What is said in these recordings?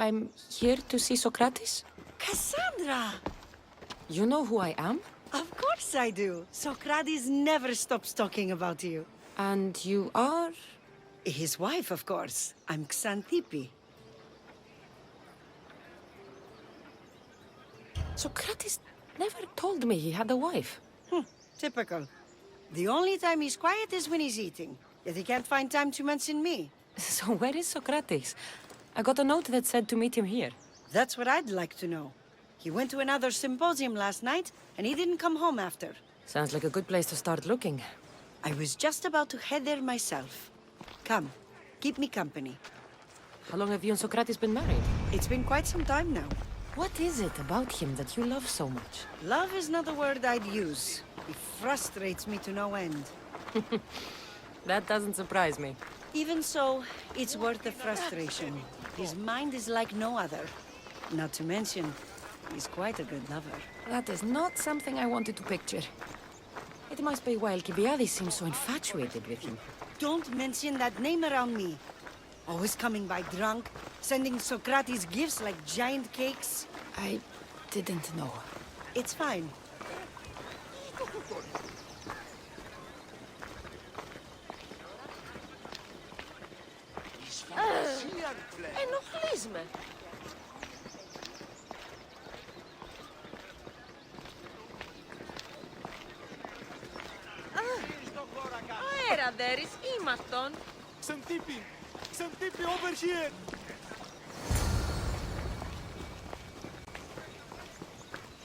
I'm here to see Sokrates? Cassandra! You know who I am? Of course I do. Sokrates never stops talking about you. And you are? His wife, of course. I'm Xanthippe. Sokrates never told me he had a wife. Typical. The only time he's quiet is when he's eating. Yet he can't find time to mention me. So where is Sokrates? I got a note that said to meet him here. That's what I'd like to know. He went to another symposium last night, and he didn't come home after. Sounds like a good place to start looking. I was just about to head there myself. Come, keep me company. How long have you and Sokrates been married? It's been quite some time now. What is it about him that you love so much? Love is not a word I'd use. He frustrates me to no end. That doesn't surprise me. Even so, it's worth the frustration. His mind is like no other. Not to mention, he's quite a good lover. That is not something I wanted to picture. It must be why Alcibiades seems so infatuated with him. Don't mention that name around me. Always coming by drunk, sending Socrates gifts like giant cakes. I didn't know. It's fine. Ενοχλείς με. Αέρα, Δέρης, ήμαρτον. Xanthippe! Xanthippe, over here!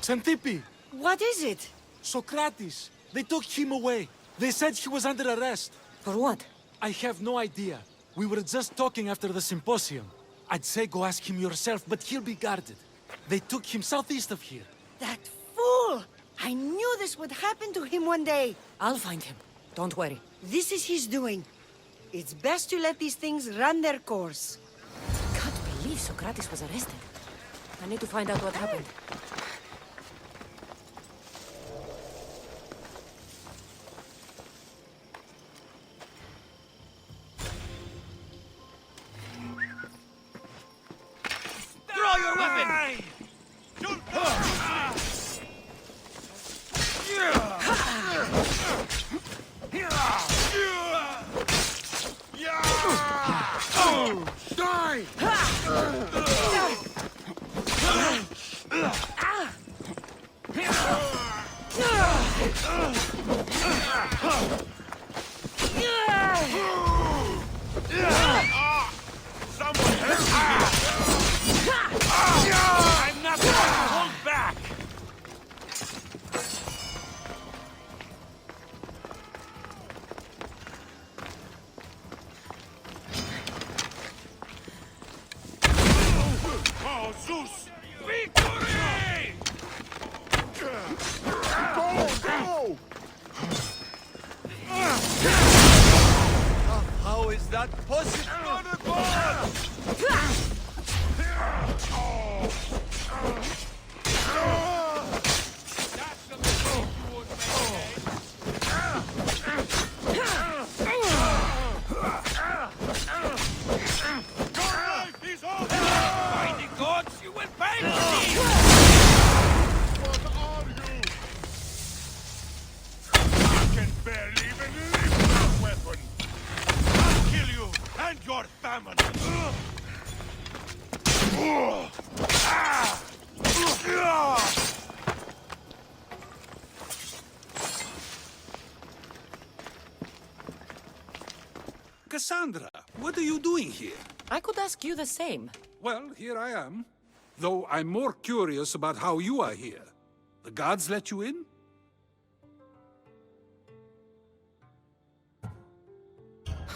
Xanthippe! What is it? Sokrates! They took him away. They said he was under arrest. For what? I have no idea. We were just talking after the symposium. I'd say go ask him yourself, but he'll be guarded. They took him southeast of here. That fool! I knew this would happen to him one day. I'll find him. Don't worry. This is his doing. It's best to let these things run their course. Can't believe Sokrates was arrested. I need to find out what happened. Draw your weapon! Die! Someone help me! I'm not going to hold back! Oh, Zeus! Victory! Go! How is that possible? Your family! Cassandra, what are you doing here? I could ask you the same. Well, here I am. Though I'm more curious about how you are here. The gods let you in?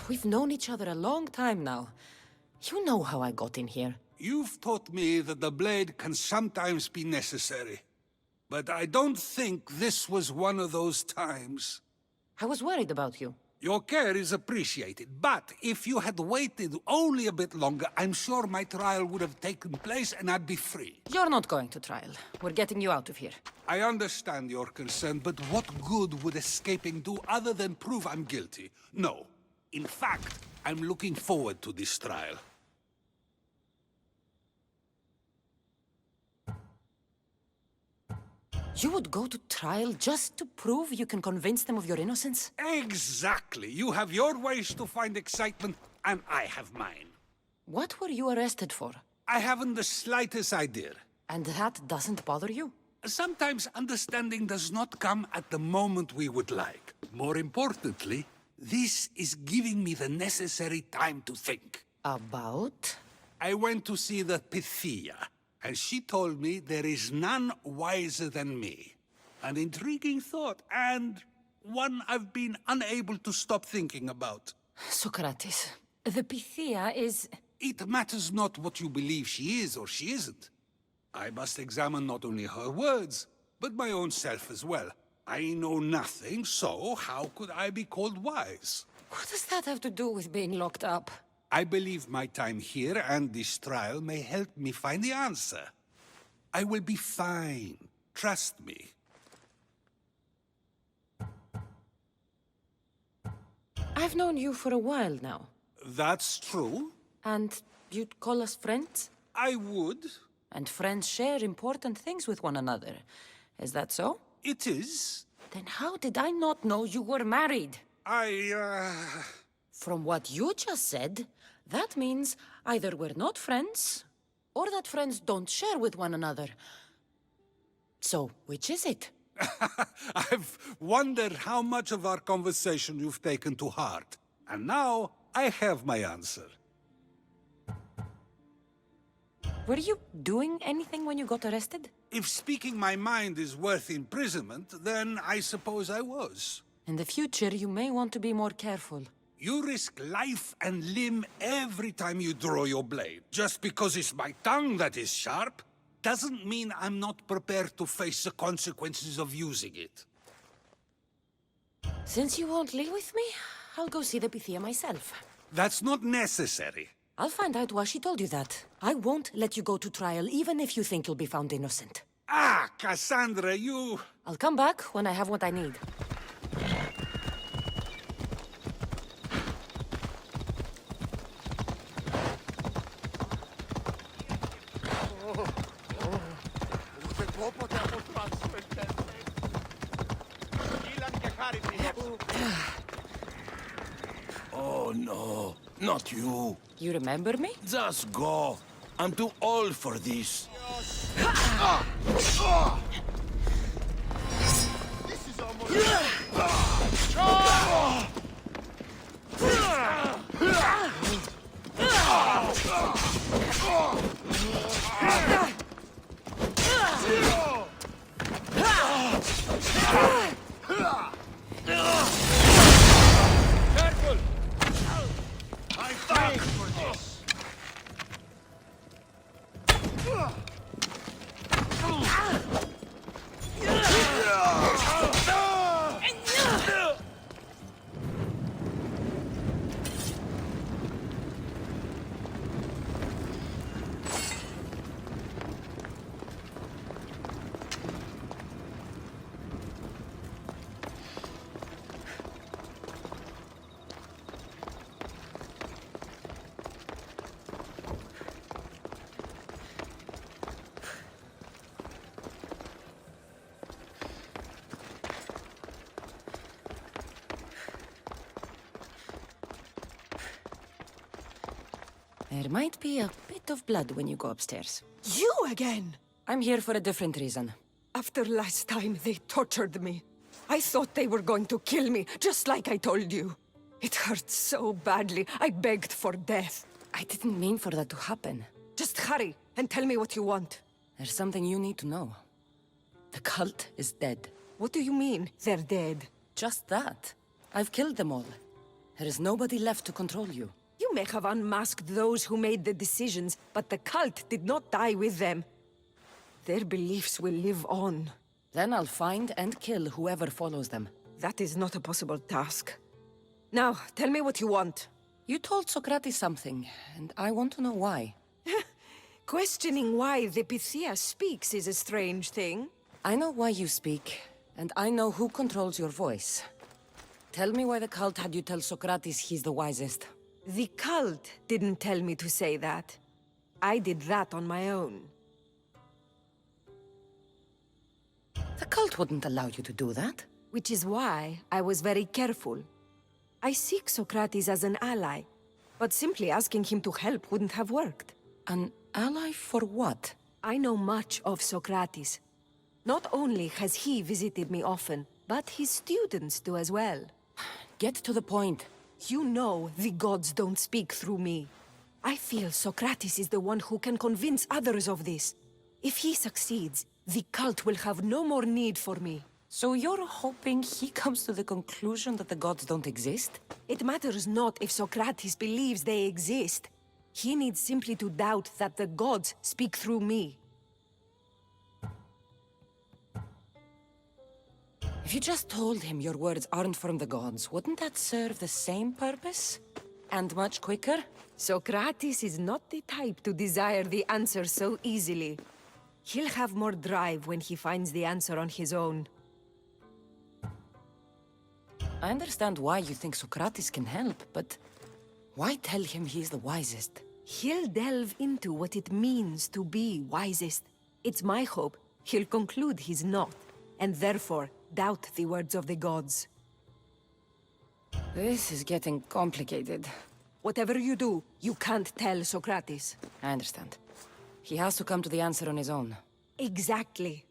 We've known each other a long time now. You know how I got in here. You've taught me that the blade can sometimes be necessary. But I don't think this was one of those times. I was worried about you. Your care is appreciated, but if you had waited only a bit longer, I'm sure my trial would have taken place and I'd be free. You're not going to trial. We're getting you out of here. I understand your concern, but what good would escaping do other than prove I'm guilty? No. In fact, I'm looking forward to this trial. You would go to trial just to prove you can convince them of your innocence? Exactly. You have your ways to find excitement, and I have mine. What were you arrested for? I haven't the slightest idea. And that doesn't bother you? Sometimes understanding does not come at the moment we would like. More importantly, this is giving me the necessary time to think. About? I went to see the Pythia, and she told me there is none wiser than me. An intriguing thought, and one I've been unable to stop thinking about. Sokrates, the Pythia is... It matters not what you believe she is or she isn't. I must examine not only her words, but my own self as well. I know nothing, so how could I be called wise? What does that have to do with being locked up? I believe my time here and this trial may help me find the answer. I will be fine. Trust me. I've known you for a while now. That's true. And you'd call us friends? I would. And friends share important things with one another. Is that so? It is. Then how did I not know you were married? From what you just said, that means either we're not friends, or that friends don't share with one another. So, which is it? I've wondered how much of our conversation you've taken to heart. And now, I have my answer. Were you doing anything when you got arrested? If speaking my mind is worth imprisonment, then I suppose I was. In the future, you may want to be more careful. You risk life and limb every time you draw your blade. Just because it's my tongue that is sharp, doesn't mean I'm not prepared to face the consequences of using it. Since you won't leave with me, I'll go see the Pythia myself. That's not necessary. I'll find out why she told you that. I won't let you go to trial, even if you think you'll be found innocent. Ah, Cassandra, you... I'll come back when I have what I need. Oh no, not you. You remember me? Just go. I'm too old for this. This is almost... Careful! I thank you for this. There might be a bit of blood when you go upstairs. You again? I'm here for a different reason. After last time, they tortured me. I thought they were going to kill me, just like I told you. It hurt so badly, I begged for death. I didn't mean for that to happen. Just hurry, and tell me what you want. There's something you need to know. The cult is dead. What do you mean, they're dead? Just that. I've killed them all. There is nobody left to control you. You may have unmasked those who made the decisions, but the cult did not die with them. Their beliefs will live on. Then I'll find and kill whoever follows them. That is not a possible task. Now, tell me what you want. You told Sokrates something, and I want to know why. Questioning why the Pythia speaks is a strange thing. I know why you speak, and I know who controls your voice. Tell me why the cult had you tell Sokrates he's the wisest. The cult didn't tell me to say that. I did that on my own. The cult wouldn't allow you to do that. Which is why I was very careful. I seek Sokrates as an ally, but simply asking him to help wouldn't have worked. An ally for what? I know much of Sokrates. Not only has he visited me often, but his students do as well. Get to the point. You know the gods don't speak through me. I feel Sokrates is the one who can convince others of this. If he succeeds, the cult will have no more need for me. So you're hoping he comes to the conclusion that the gods don't exist? It matters not if Sokrates believes they exist. He needs simply to doubt that the gods speak through me. If you just told him your words aren't from the gods, wouldn't that serve the same purpose? And much quicker? Sokrates is not the type to desire the answer so easily. He'll have more drive when he finds the answer on his own. I understand why you think Sokrates can help, but why tell him he's the wisest? He'll delve into what it means to be wisest. It's my hope he'll conclude he's not, and therefore doubt the words of the gods. This is getting complicated. Whatever you do, you can't tell Sokrates. I understand. He has to come to the answer on his own. Exactly.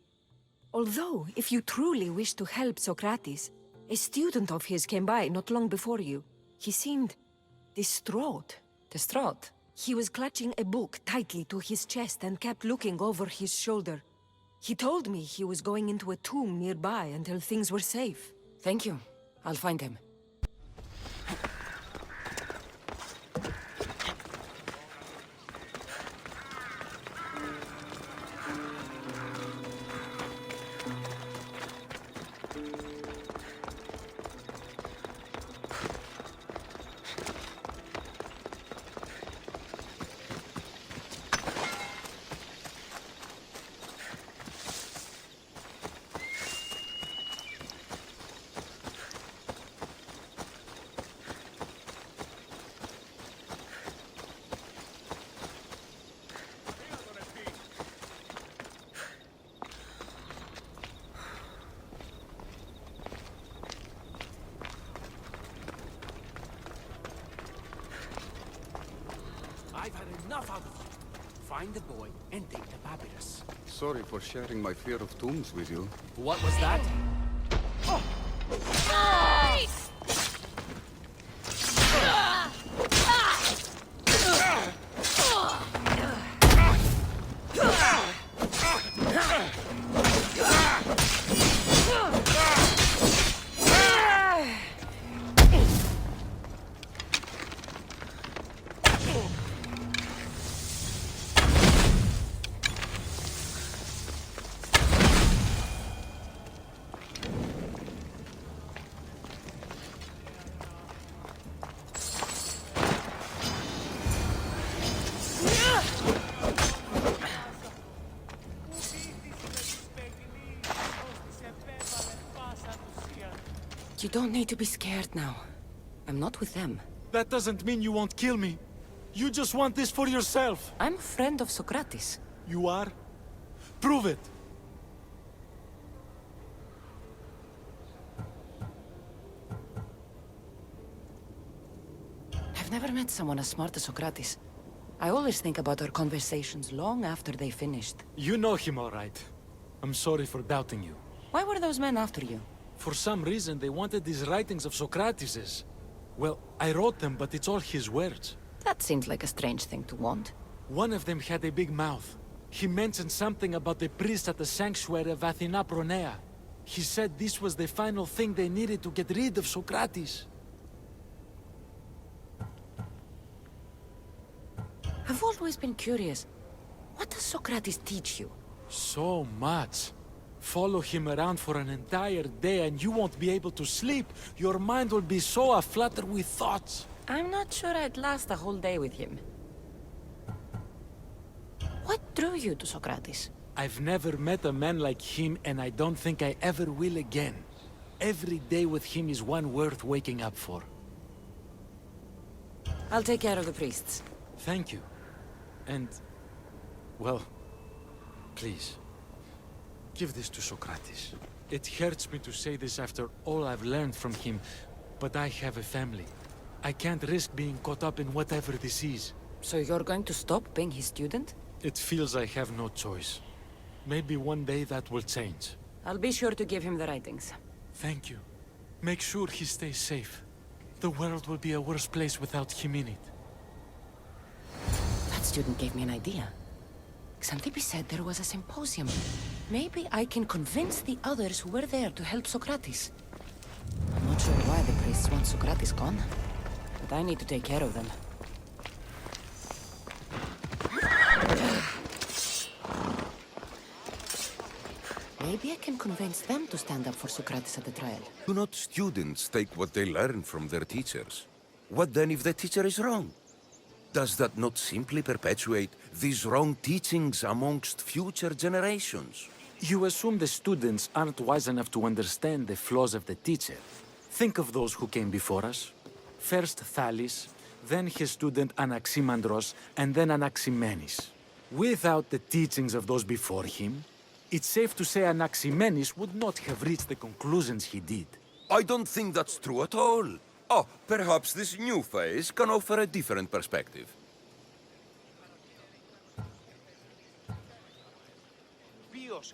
Although, if you truly wish to help Sokrates, a student of his came by not long before you. He seemed distraught. Distraught? He was clutching a book tightly to his chest and kept looking over his shoulder. He told me he was going into a tomb nearby until things were safe. Thank you. I'll find him. I've had enough out of you. Find the boy and take the papyrus. Sorry for sharing my fear of tombs with you. What was that? You don't need to be scared now. I'm not with them. That doesn't mean you won't kill me. You just want this for yourself. I'm a friend of Sokrates. You are? Prove it. I've never met someone as smart as Sokrates. I always think about our conversations long after they finished. You know him all right. I'm sorry for doubting you. Why were those men after you? For some reason, they wanted these writings of Socrates's. Well, I wrote them, but it's all his words. That seems like a strange thing to want. One of them had a big mouth. He mentioned something about the priest at the sanctuary of Athena Pronea. He said this was the final thing they needed to get rid of Socrates. I've always been curious. What does Socrates teach you? So much. Follow him around for an entire day and you won't be able to sleep. Your mind will be so aflutter with thoughts. I'm not sure I'd last a whole day with him. What drew you to Socrates? I've never met a man like him and I don't think I ever will again. Every day with him is one worth waking up for. I'll take care of the priests. Thank you. And, well, please, Give this to Sokrates. It hurts me to say this after all I've learned from him, but I have a family. I can't risk being caught up in whatever this is. So you're going to stop being his student? It feels I have no choice. Maybe one day that will change. I'll be sure to give him the writings. Thank you. Make sure he stays safe. The world will be a worse place without him in it. That student gave me an idea. Xanthippe said there was a symposium. Maybe I can convince the others who were there to help Sokrates. I'm not sure why the priests want Sokrates gone, but I need to take care of them. Maybe I can convince them to stand up for Sokrates at the trial. Do not students take what they learn from their teachers? What then if the teacher is wrong? Does that not simply perpetuate these wrong teachings amongst future generations? You assume the students aren't wise enough to understand the flaws of the teacher. Think of those who came before us. First Thales, then his student Anaximandros, and then Anaximenes. Without the teachings of those before him, it's safe to say Anaximenes would not have reached the conclusions he did. I don't think that's true at all. Oh, perhaps this new phase can offer a different perspective.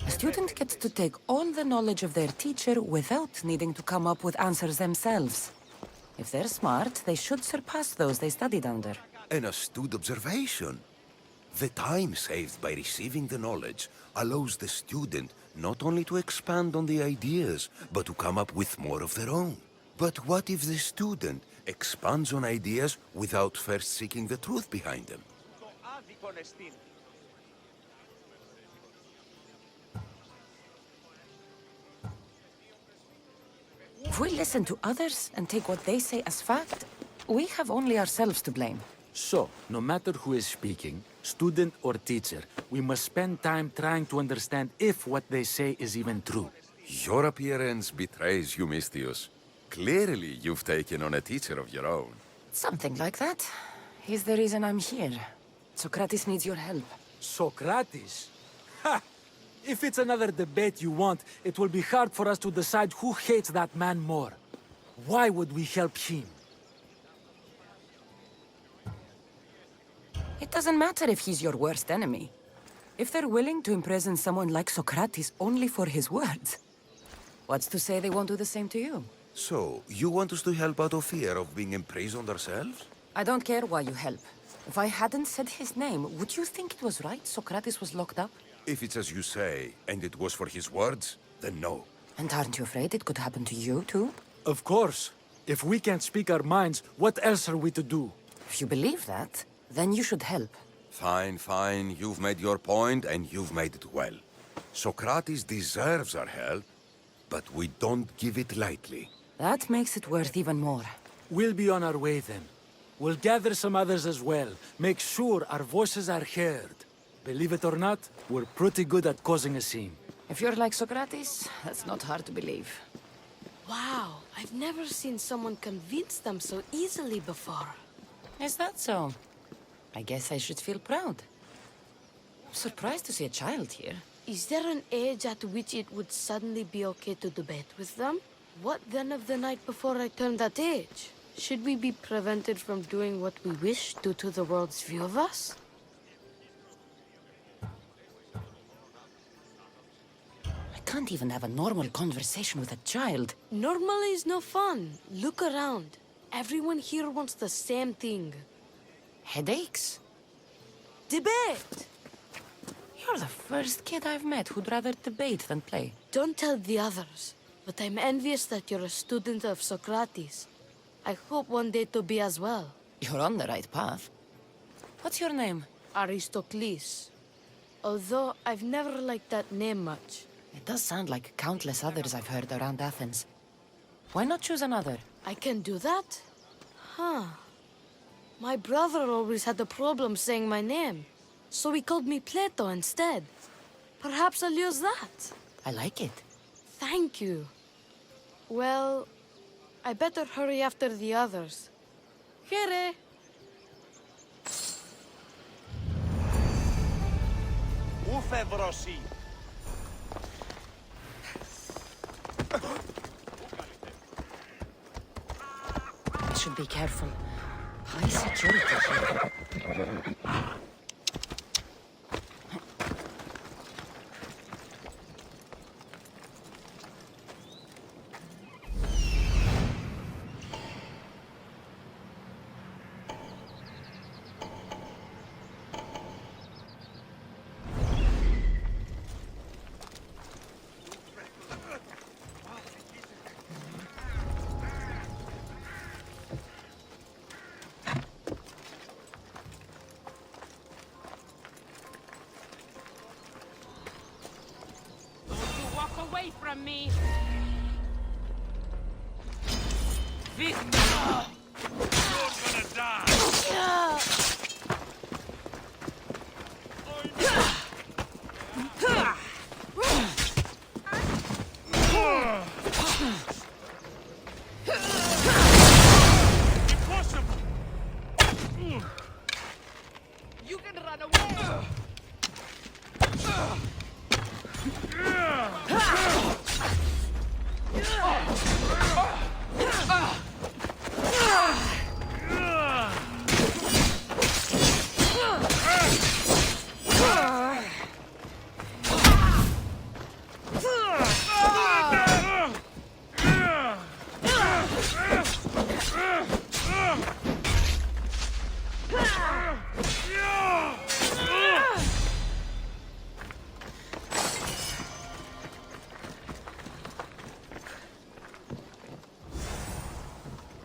A student gets to take all the knowledge of their teacher without needing to come up with answers themselves. If they're smart, they should surpass those they studied under. An astute observation. The time saved by receiving the knowledge allows the student not only to expand on the ideas, but to come up with more of their own. But what if the student expands on ideas without first seeking the truth behind them? If we listen to others and take what they say as fact, we have only ourselves to blame. So, no matter who is speaking, student or teacher, we must spend time trying to understand if what they say is even true. Your appearance betrays you, Mystius. Clearly, you've taken on a teacher of your own. Something like that. He's the reason I'm here. Sokrates needs your help. Sokrates? Ha! If it's another debate you want, it will be hard for us to decide who hates that man more. Why would we help him? It doesn't matter if he's your worst enemy. If they're willing to imprison someone like Sokrates only for his words, what's to say they won't do the same to you? So, you want us to help out of fear of being imprisoned ourselves? I don't care why you help. If I hadn't said his name, would you think it was right Sokrates was locked up? If it's as you say, and it was for his words, then no. And aren't you afraid it could happen to you, too? Of course. If we can't speak our minds, what else are we to do? If you believe that, then you should help. Fine, fine. You've made your point, and you've made it well. Sokrates deserves our help, but we don't give it lightly. That makes it worth even more. We'll be on our way then. We'll gather some others as well. Make sure our voices are heard. Believe it or not, we're pretty good at causing a scene. If you're like Sokrates, that's not hard to believe. Wow, I've never seen someone convince them so easily before. Is that so? I guess I should feel proud. I'm surprised to see a child here. Is there an age at which it would suddenly be okay to debate with them? What then of the night before I turned that age? Should we be prevented from doing what we wish due to the world's view of us? I can't even have a normal conversation with a child. Normal is no fun. Look around. Everyone here wants the same thing. Headaches? Debate! You're the first kid I've met who'd rather debate than play. Don't tell the others, but I'm envious that you're a student of Socrates. I hope one day to be as well. You're on the right path. What's your name? Aristocles. Although I've never liked that name much. It does sound like countless others I've heard around Athens. Why not choose another? I can do that? Huh. My brother always had a problem saying my name, so he called me Plato instead. Perhaps I'll use that. I like it. Thank you. Well, I better hurry after the others. Here. should be careful. High security here. Away from me! You're gonna die! Impossible! You can run away!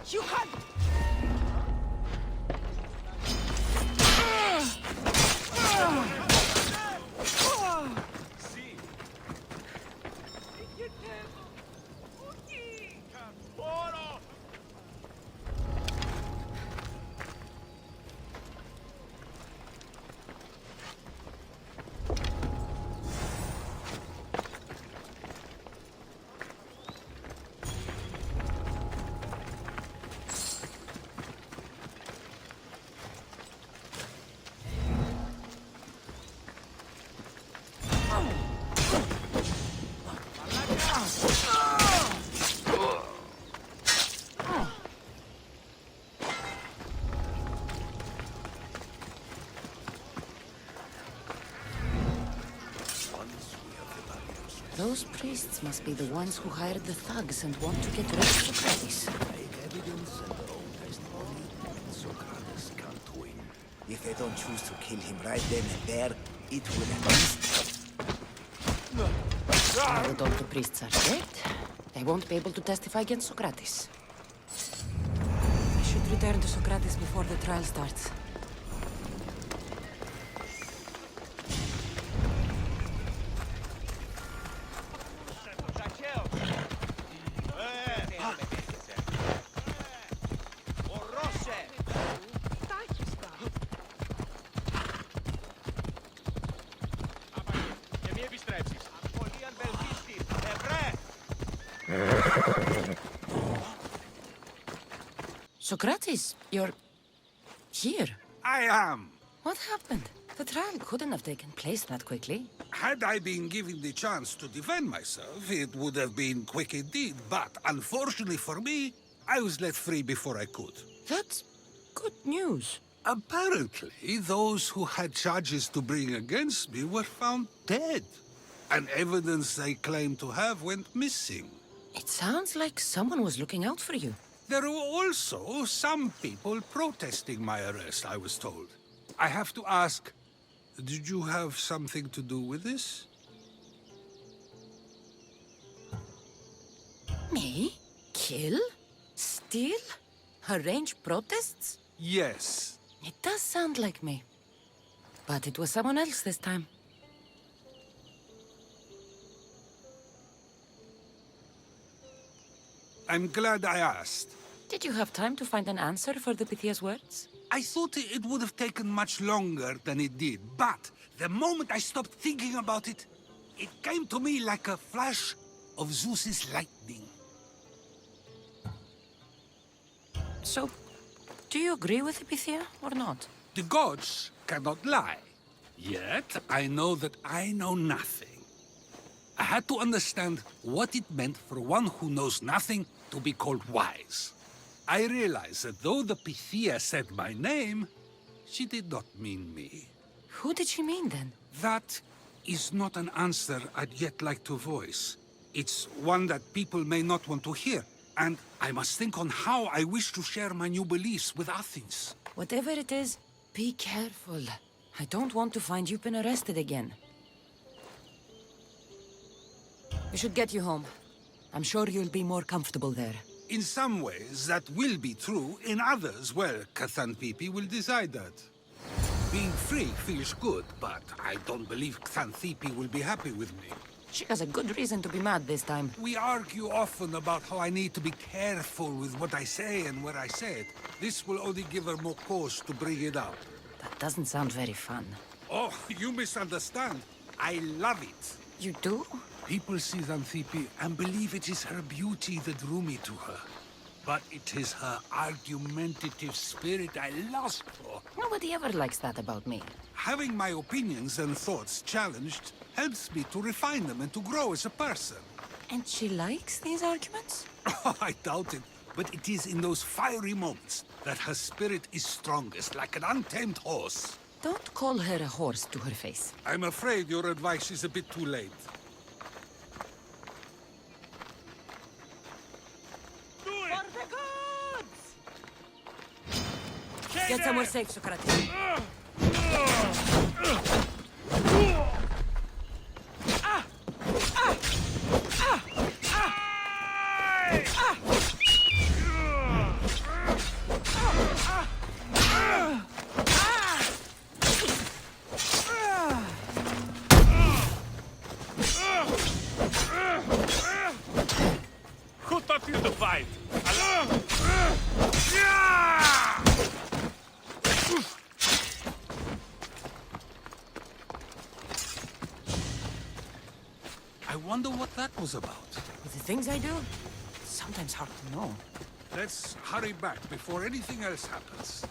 You had... Those priests must be the ones who hired the thugs and want to get rid of Sokrates. Take evidence and their own testimony, and Sokrates can't win. If they don't choose to kill him right then and there, it will happen. Now that all the priests are dead, they won't be able to testify against Sokrates. I should return to Sokrates before the trial starts. Sokrates, you're... here. I am. What happened? The trial couldn't have taken place that quickly. Had I been given the chance to defend myself, it would have been quick indeed. But unfortunately for me, I was let free before I could. That's good news. Apparently, those who had charges to bring against me were found dead. And evidence they claimed to have went missing. It sounds like someone was looking out for you. There were also some people protesting my arrest, I was told. I have to ask, did you have something to do with this? Me? Kill? Steal? Arrange protests? Yes. It does sound like me. But it was someone else this time. I'm glad I asked. Did you have time to find an answer for the Pythia's words? I thought it would have taken much longer than it did, but the moment I stopped thinking about it, it came to me like a flash of Zeus's lightning. So, do you agree with the Pythia or not? The gods cannot lie. Yet, I know that I know nothing. I had to understand what it meant for one who knows nothing to be called wise. I realize that though the Pythia said my name, she did not mean me. Who did she mean then? That is not an answer I'd yet like to voice. It's one that people may not want to hear, and I must think on how I wish to share my new beliefs with Athens. Whatever it is, be careful. I don't want to find you've been arrested again. We should get you home. I'm sure you'll be more comfortable there. In some ways, that will be true. In others, well, Xanthippe will decide that. Being free feels good, but I don't believe Xanthippe will be happy with me. She has a good reason to be mad this time. We argue often about how I need to be careful with what I say and where I say it. This will only give her more cause to bring it up. That doesn't sound very fun. Oh, you misunderstand. I love it. You do? People see Xanthippe and believe it is her beauty that drew me to her. But it is her argumentative spirit I lust for. Nobody ever likes that about me. Having my opinions and thoughts challenged helps me to refine them and to grow as a person. And she likes these arguments? Oh, I doubt it. But it is in those fiery moments that her spirit is strongest, like an untamed horse. Don't call her a horse to her face. I'm afraid your advice is a bit too late. Get somewhere safe, Sokrates. Who taught you to fight? I wonder what that was about. With the things I do, it's sometimes hard to know. Let's hurry back before anything else happens.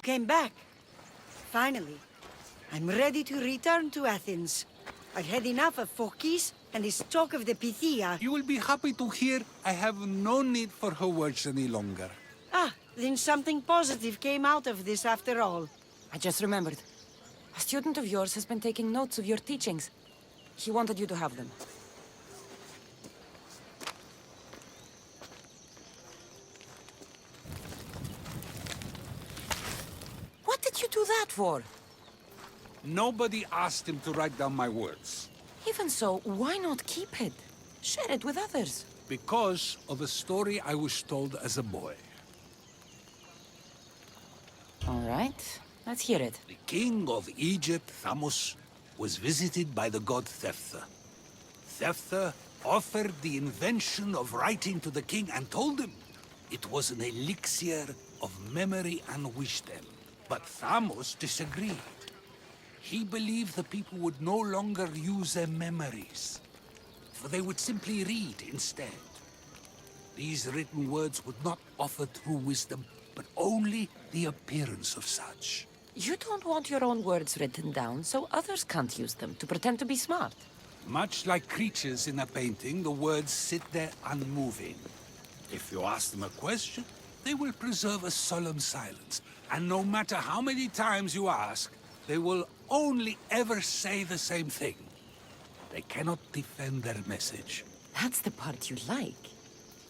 Came back. Finally. I'm ready to return to Athens. I've had enough of Phokis and this talk of the Pythia. You will be happy to hear I have no need for her words any longer. Ah, then something positive came out of this after all. I just remembered. A student of yours has been taking notes of your teachings. He wanted you to have them. What did you do that for? Nobody asked him to write down my words. Even so, why not keep it? Share it with others. Because of a story I was told as a boy. All right, let's hear it. The king of Egypt, Thamos, was visited by the god Thephtha. Thephtha offered the invention of writing to the king and told him it was an elixir of memory and wisdom. But Thamos disagreed. He believed the people would no longer use their memories, for they would simply read instead. These written words would not offer true wisdom, but only the appearance of such. You don't want your own words written down, so others can't use them to pretend to be smart. Much like creatures in a painting, the words sit there unmoving. If you ask them a question, they will preserve a solemn silence. And no matter how many times you ask, they will only ever say the same thing. They cannot defend their message. That's the part you like.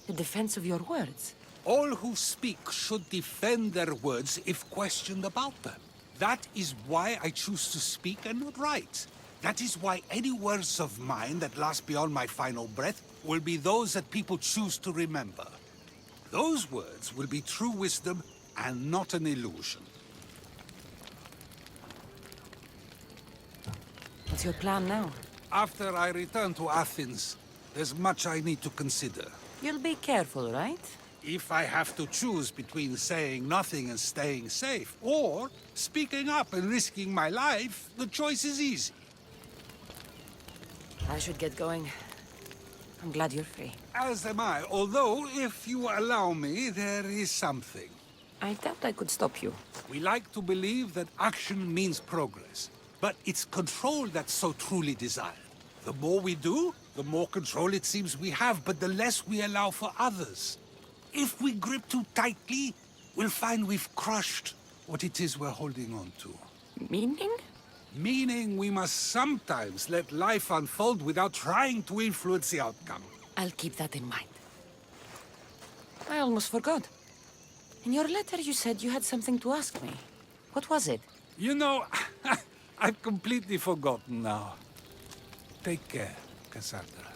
The defense of your words. All who speak should defend their words if questioned about them. That is why I choose to speak and not write. That is why any words of mine that last beyond my final breath will be those that people choose to remember. Those words will be true wisdom and not an illusion. What's your plan now? After I return to Athens, there's much I need to consider. You'll be careful, right? If I have to choose between saying nothing and staying safe, or speaking up and risking my life, the choice is easy. I should get going. I'm glad you're free. As am I, although, if you allow me, there is something. I doubt I could stop you. We like to believe that action means progress, but it's control that's so truly desired. The more we do, the more control it seems we have, but the less we allow for others. If we grip too tightly, we'll find we've crushed what it is we're holding on to. Meaning? Meaning we must sometimes let life unfold without trying to influence the outcome. I'll keep that in mind. I almost forgot. In your letter you said you had something to ask me. What was it? You know, I've completely forgotten now. Take care, Cassandra.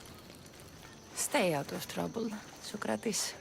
Stay out of trouble, Sokrates.